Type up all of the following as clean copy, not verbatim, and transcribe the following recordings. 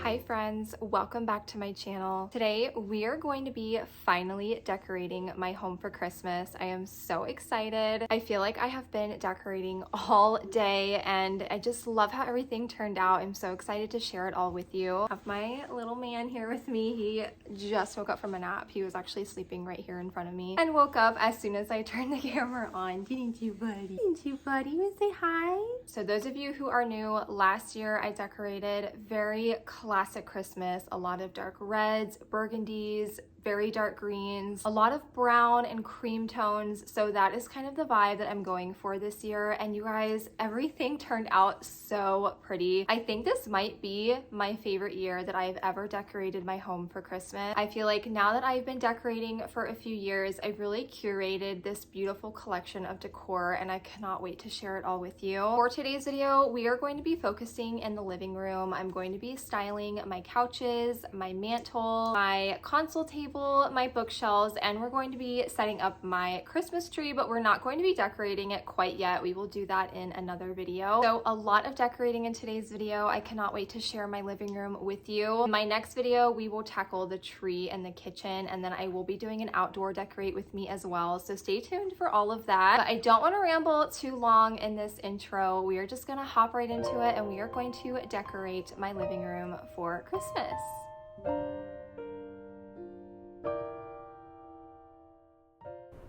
Hi friends, welcome back to my channel. Today we are going to be finally decorating my home for Christmas. I am so excited. I feel like I have been decorating all day and I just love how everything turned out. I'm so excited to share it all with you. I have my little man here with me. He just woke up from a nap. He was actually sleeping right here in front of me and woke up as soon as I turned the camera on. Didn't you, buddy? Didn't you, buddy? You wanna say hi? So those of you who are new, last year I decorated very classic Christmas, a lot of dark reds, burgundies, very dark greens, a lot of brown and cream tones. So that is kind of the vibe that I'm going for this year. And you guys, everything turned out so pretty. I think this might be my favorite year that I've ever decorated my home for Christmas. I feel like now that I've been decorating for a few years, I've really curated this beautiful collection of decor and I cannot wait to share it all with you. For today's video, we are going to be focusing in the living room. I'm going to be styling my couches, my mantle, my console table, my bookshelves, and we're going to be setting up my Christmas tree, but we're not going to be decorating it quite yet. We will do that in another video. So a lot of decorating in today's video. I cannot wait to share my living room with you. In my next video, we will tackle the tree and the kitchen, and then I will be doing an outdoor decorate with me as well. So stay tuned for all of that. But I don't want to ramble too long in this intro. We are just gonna hop right into it and we are going to decorate my living room for Christmas.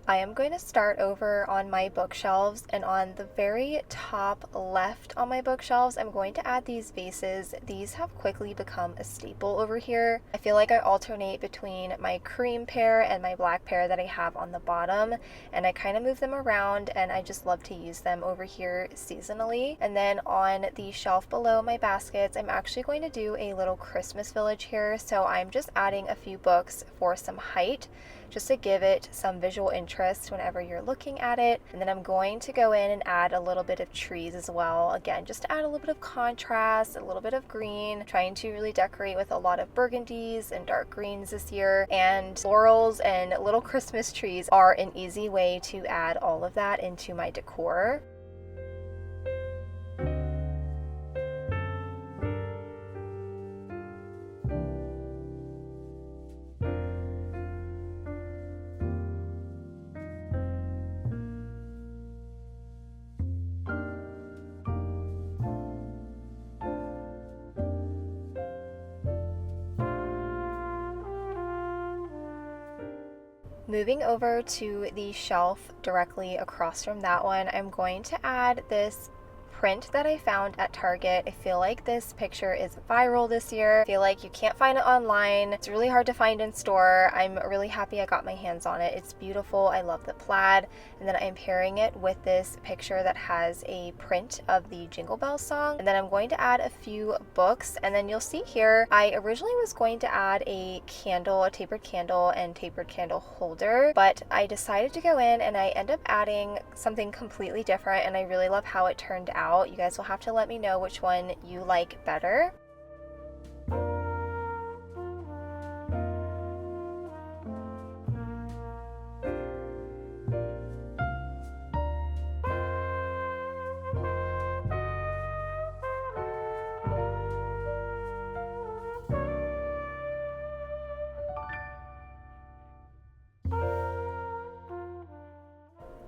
I am going to start over on my bookshelves, and on the very top left on my bookshelves, I'm going to add these vases. These have quickly become a staple over here. I feel like I alternate between my cream pair and my black pair that I have on the bottom, and I kind of move them around and I just love to use them over here seasonally. And then on the shelf below my baskets, I'm actually going to do a little Christmas village here. So I'm just adding a few books for some height, just to give it some visual interest whenever you're looking at it. And then I'm going to go in and add a little bit of trees as well. Again, just to add a little bit of contrast, a little bit of green, trying to really decorate with a lot of burgundies and dark greens this year. And florals and little Christmas trees are an easy way to add all of that into my decor. Moving over to the shelf directly across from that one, I'm going to add this print that I found at Target. I feel like this picture is viral this year. I feel like you can't find it online. It's really hard to find in store. I'm really happy I got my hands on it. It's beautiful. I love the plaid. And then I'm pairing it with this picture that has a print of the Jingle Bells song. And then I'm going to add a few books. And then you'll see here, I originally was going to add a candle, a tapered candle and tapered candle holder, but I decided to go in and I end up adding something completely different, and I really love how it turned out. You guys will have to let me know which one you like better.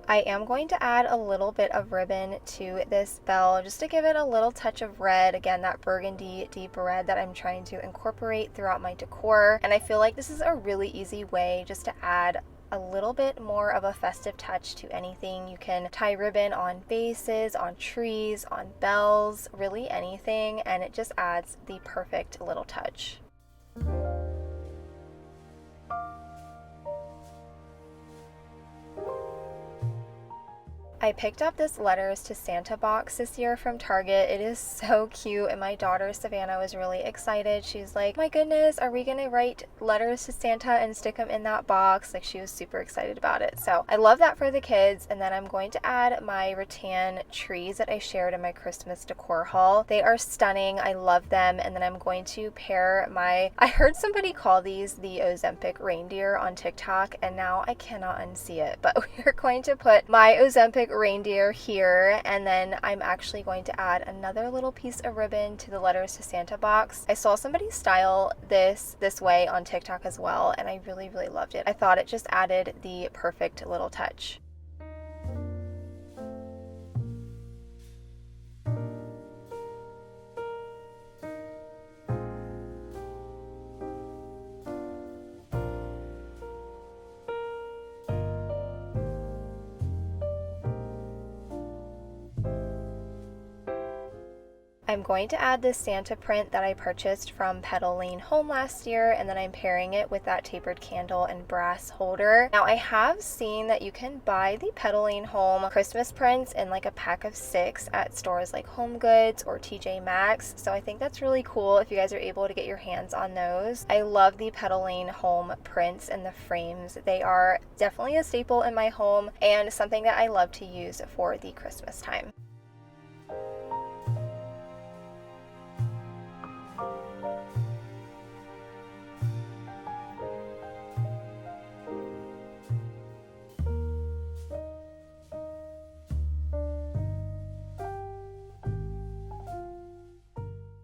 I am going to add a little bit of ribbon to this bell just to give it a little touch of red. Again, that burgundy deep red that I'm trying to incorporate throughout my decor. And I feel like this is a really easy way just to add a little bit more of a festive touch to anything. You can tie ribbon on vases, on trees, on bells, really anything, and it just adds the perfect little touch. I picked up this Letters to Santa box this year from Target. It is so cute, and my daughter Savannah was really excited. She's like, my goodness, are we gonna write letters to Santa and stick them in that box? Like, she was super excited about it. So I love that for the kids. And then I'm going to add my rattan trees that I shared in my Christmas decor haul. They are stunning. I love them. And then I'm going to pair my, I heard somebody call these the Ozempic reindeer on TikTok, and now I cannot unsee it, but we're going to put my Ozempic reindeer here, and then I'm actually going to add another little piece of ribbon to the letters to Santa box. I saw somebody style this way on TikTok as well, and I really loved it. I thought it just added the perfect little touch. I'm going to add this Santa print that I purchased from Petal Lane Home last year, and then I'm pairing it with that tapered candle and brass holder. Now I have seen that you can buy the Petal Lane Home Christmas prints in like a pack of 6 at stores like Home Goods or TJ Maxx, so I think that's really cool if you guys are able to get your hands on those. I love the Petal Lane Home prints and the frames. They are definitely a staple in my home and something that I love to use for the Christmas time.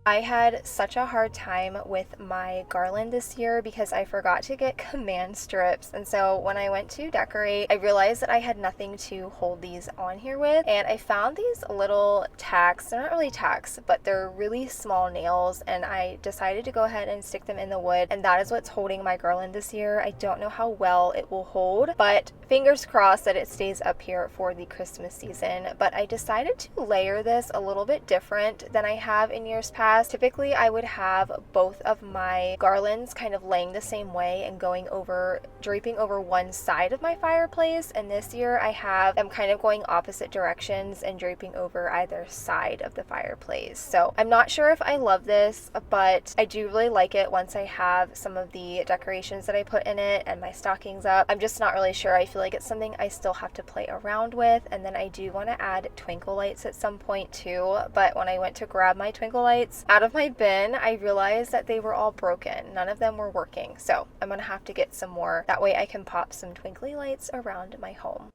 I had such a hard time with my garland this year because I forgot to get command strips, and so when I went to decorate, I realized that I had nothing to hold these on here with, and I found these little tacks. They're not really tacks, but they're really small nails, and I decided to go ahead and stick them in the wood, and that is what's holding my garland this year. I don't know how well it will hold, but fingers crossed that it stays up here for the Christmas season. But I decided to layer this a little bit different than I have in years past. Typically, I would have both of my garlands kind of laying the same way and draping over one side of my fireplace, and this year I have them kind of going opposite directions and draping over either side of the fireplace. So I'm not sure if I love this, but I do really like it once I have some of the decorations that I put in it and my stockings up. I'm just not really sure. I feel like it's something I still have to play around with, and then I do want to add twinkle lights at some point too, but when I went to grab my twinkle lights out of my bin, I realized that they were all broken. None of them were working, so I'm gonna have to get some more. That way I can pop some twinkly lights around my home.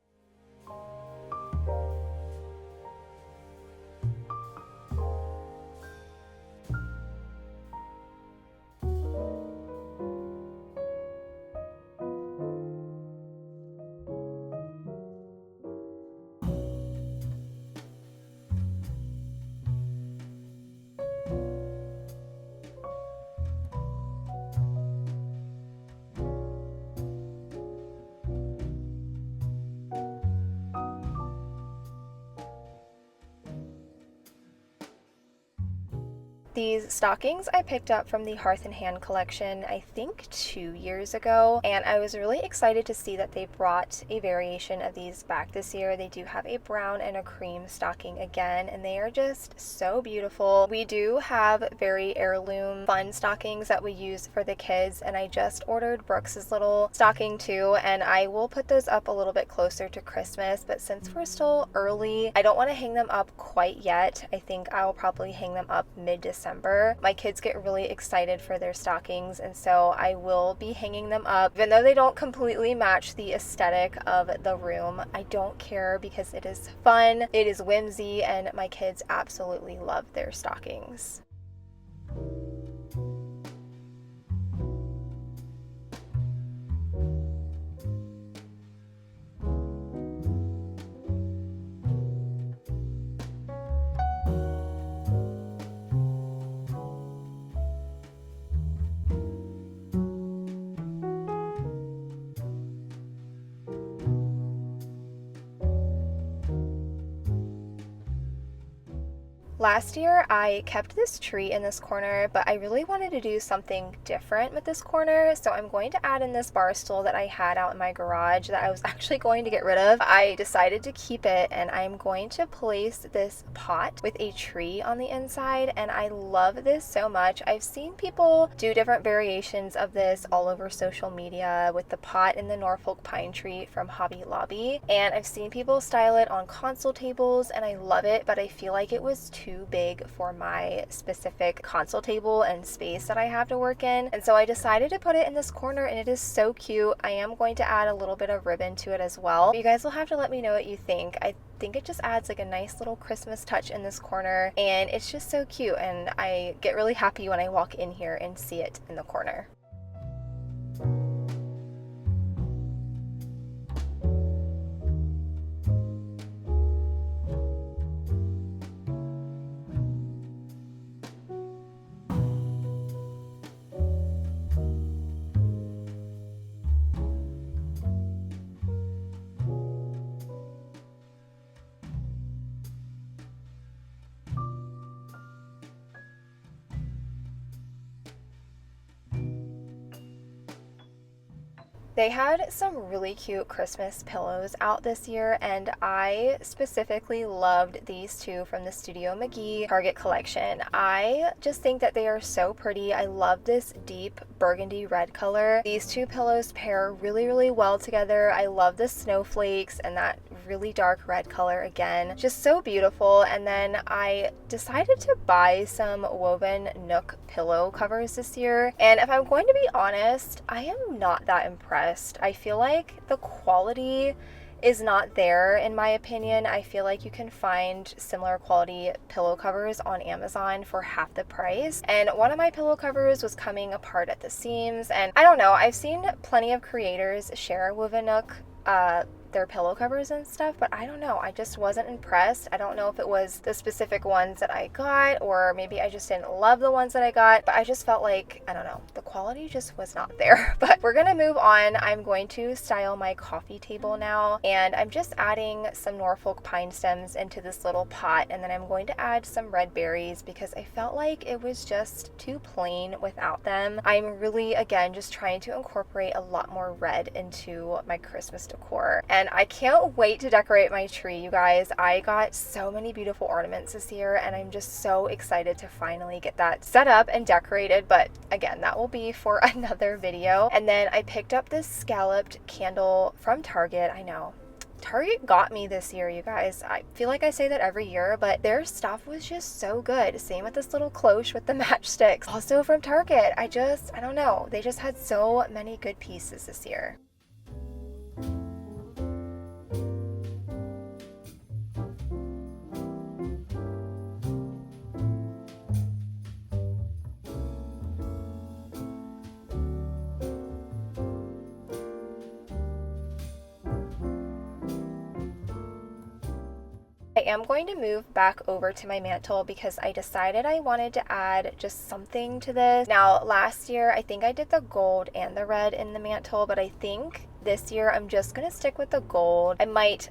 These stockings I picked up from the Hearth and Hand collection, I think 2 years ago, and I was really excited to see that they brought a variation of these back this year. They do have a brown and a cream stocking again, and they are just so beautiful. We do have very heirloom fun stockings that we use for the kids, and I just ordered Brooks's little stocking too, and I will put those up a little bit closer to Christmas, but since we're still early, I don't want to hang them up quite yet. I think I'll probably hang them up mid-December. My kids get really excited for their stockings, and so I will be hanging them up. Even though they don't completely match the aesthetic of the room, I don't care because it is fun, it is whimsy, and my kids absolutely love their stockings. Last year, I kept this tree in this corner, but I really wanted to do something different with this corner, so I'm going to add in this bar stool that I had out in my garage that I was actually going to get rid of. I decided to keep it, and I'm going to place this pot with a tree on the inside, and I love this so much. I've seen people do different variations of this all over social media with the pot and the Norfolk pine tree from Hobby Lobby, and I've seen people style it on console tables, and I love it, but I feel like it was too big for my specific console table and space that I have to work in, and so I decided to put it in this corner, and it is so cute. I am going to add a little bit of ribbon to it as well. You guys will have to let me know what you think. I think it just adds like a nice little Christmas touch in this corner, and it's just so cute, and I get really happy when I walk in here and see it in the corner. They had some really cute Christmas pillows out this year, and I specifically loved these two from the Studio McGee Target collection. I just think that they are so pretty. I love this deep burgundy red color. These two pillows pair really, really well together. I love the snowflakes and that really dark red color again. Just so beautiful. And then I decided to buy some woven Nook pillow covers this year, and if I'm going to be honest, I am not that impressed. I feel like the quality is not there in my opinion. I feel like you can find similar quality pillow covers on Amazon for half the price, and one of my pillow covers was coming apart at the seams, and I don't know, I've seen plenty of creators share woven Nook their pillow covers and stuff, but I don't know, I just wasn't impressed. I don't know if it was the specific ones that I got, or maybe I just didn't love the ones that I got, but I just felt like, I don't know, the quality just was not there. But we're gonna move on. I'm going to style my coffee table now, and I'm just adding some Norfolk pine stems into this little pot, and then I'm going to add some red berries because I felt like it was just too plain without them. I'm really, again, just trying to incorporate a lot more red into my Christmas decor, and I can't wait to decorate my tree, you guys. I got so many beautiful ornaments this year, and I'm just so excited to finally get that set up and decorated, but again, that will be for another video. And then I picked up this scalloped candle from Target. I know, Target got me this year, you guys. I feel like I say that every year, but their stuff was just so good. Same with this little cloche with the matchsticks, also from Target. I don't know, they just had so many good pieces this year. I am going to move back over to my mantle because I decided I wanted to add just something to this. Now, last year, I think I did the gold and the red in the mantle, but I think this year I'm just gonna stick with the gold. I might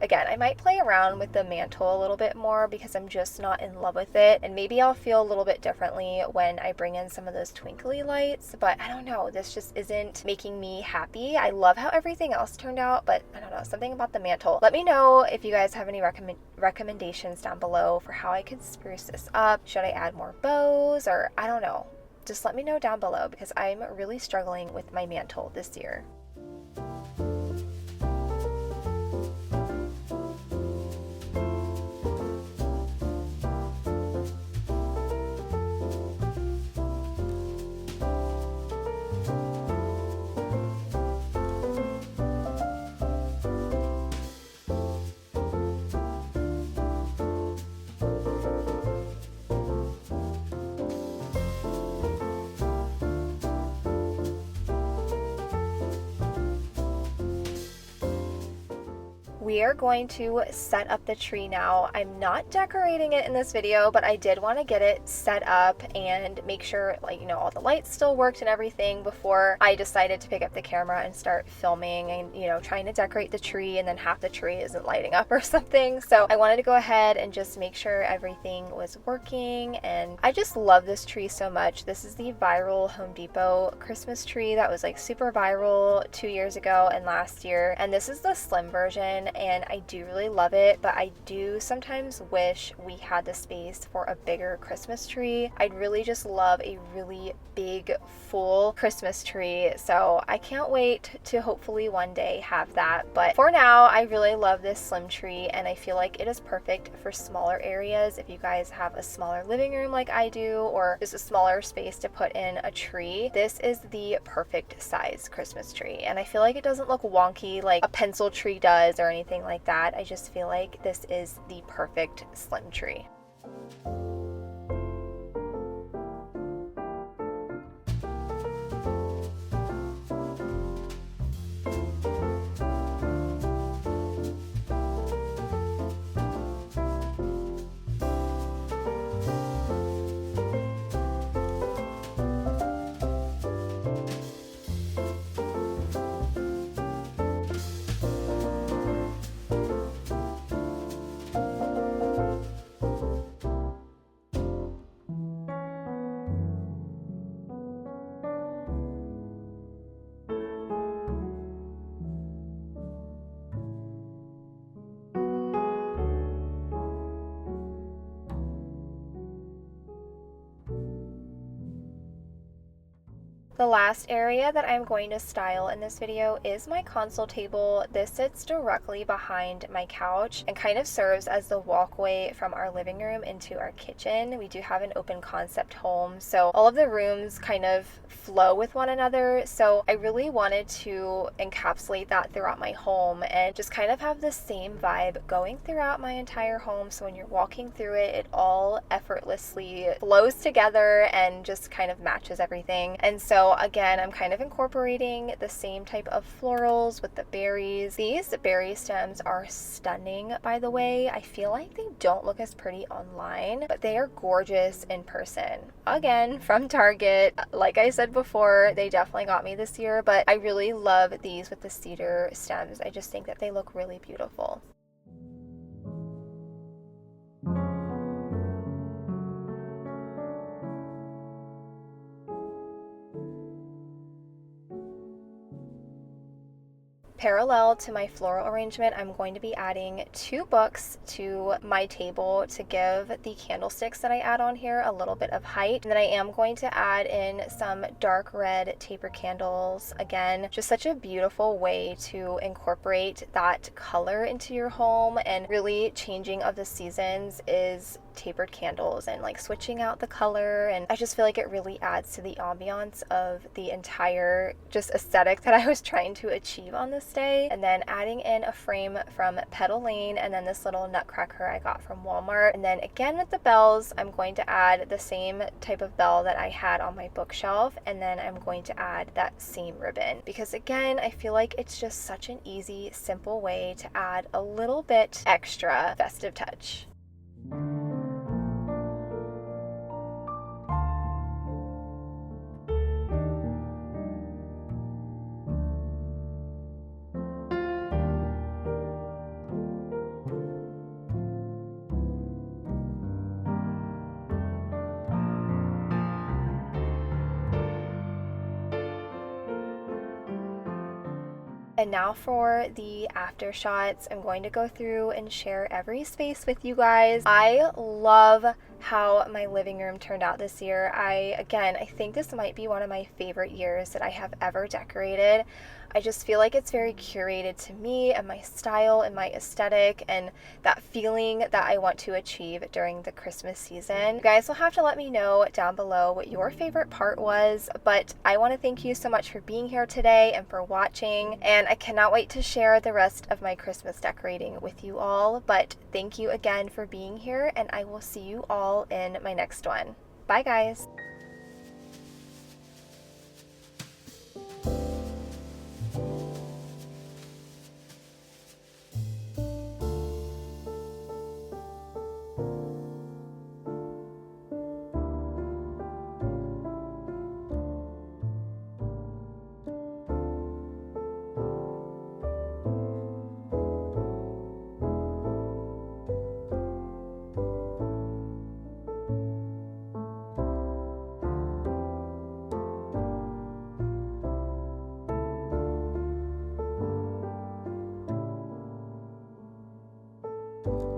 play around with the mantle a little bit more because I'm just not in love with it, and maybe I'll feel a little bit differently when I bring in some of those twinkly lights, but I don't know, this just isn't making me happy. I love how everything else turned out, but I don't know, something about the mantle. Let me know if you guys have any recommendations down below for how I could spruce this up. Should I add more bows, or I don't know. Just let me know down below because I'm really struggling with my mantle this year. We are going to set up the tree now. I'm not decorating it in this video, but I did want to get it set up and make sure, like, you know, all the lights still worked and everything before I decided to pick up the camera and start filming and, you know, trying to decorate the tree and then half the tree isn't lighting up or something. So I wanted to go ahead and just make sure everything was working, and I just love this tree so much. This is the viral Home Depot Christmas tree that was like super viral 2 years ago and last year, and this is the slim version, and I do really love it, but I do sometimes wish we had the space for a bigger Christmas tree. I'd really just love a really big full Christmas tree, so I can't wait to hopefully one day have that. But for now, I really love this slim tree, and I feel like it is perfect for smaller areas. If you guys have a smaller living room like I do, or just a smaller space to put in a tree, this is the perfect size Christmas tree, and I feel like it doesn't look wonky like a pencil tree does or anything anything like that. I just feel like this is the perfect slim tree. The last area that I'm going to style in this video is my console table. This sits directly behind my couch and kind of serves as the walkway from our living room into our kitchen. We do have an open concept home, so all of the rooms kind of flow with one another. So I really wanted to encapsulate that throughout my home and just kind of have the same vibe going throughout my entire home. So when you're walking through it, it all effortlessly flows together and just kind of matches everything. And so again, I'm kind of incorporating the same type of florals with the berries. These berry stems are stunning, by the way. I feel like they don't look as pretty online, but they are gorgeous in person. Again, from Target. Like I said before, they definitely got me this year, but I really love these with the cedar stems. I just think that they look really beautiful. Parallel to my floral arrangement, I'm going to be adding 2 books to my table to give the candlesticks that I add on here a little bit of height. And then I am going to add in some dark red taper candles. Again, just such a beautiful way to incorporate that color into your home, and really changing of the seasons is tapered candles and like switching out the color, and I just feel like it really adds to the ambiance of the entire just aesthetic that I was trying to achieve on this day. And then adding in a frame from Petal Lane, and then this little nutcracker I got from Walmart. And then again with the bells, I'm going to add the same type of bell that I had on my bookshelf, and then I'm going to add that same ribbon, because again, I feel like it's just such an easy, simple way to add a little bit extra festive touch. And now for the after shots. I'm going to go through and share every space with you guys. I love how my living room turned out this year. I think this might be one of my favorite years that I have ever decorated. I just feel like it's very curated to me and my style and my aesthetic and that feeling that I want to achieve during the Christmas season. You guys will have to let me know down below what your favorite part was, but I want to thank you so much for being here today and for watching, and I cannot wait to share the rest of my Christmas decorating with you all. But thank you again for being here, and I will see you all in my next one. Bye guys! you